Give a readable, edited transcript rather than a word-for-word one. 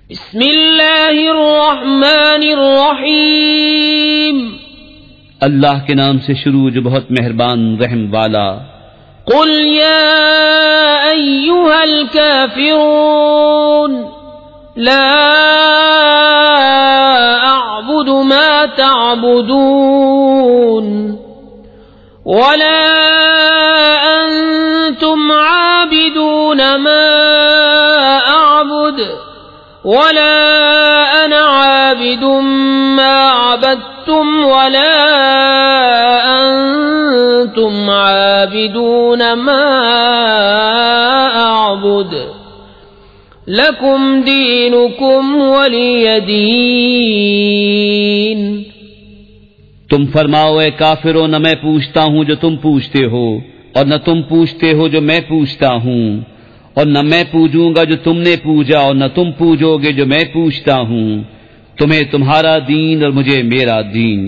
بسم اللہ الرحمن الرحیم، اللہ کے نام سے شروع جو بہت مہربان رحم والا۔ قل یا ایھا الکافرون لا اعبد ما تعبدون ولا انتم عابدون ما اعبد ولا انا عابد ما عبدتم ولا انتم عابدون ما اعبد لکم دینکم ولی دین۔ تم فرماؤ اے کافرو، نہ میں پوچھتا ہوں جو تم پوچھتے ہو، اور نہ تم پوچھتے ہو جو میں پوچھتا ہوں، اور نہ میں پوجوں گا جو تم نے پوجا، اور نہ تم پوجو گے جو میں پوچھتا ہوں۔ تمہیں تمہارا دین اور مجھے میرا دین۔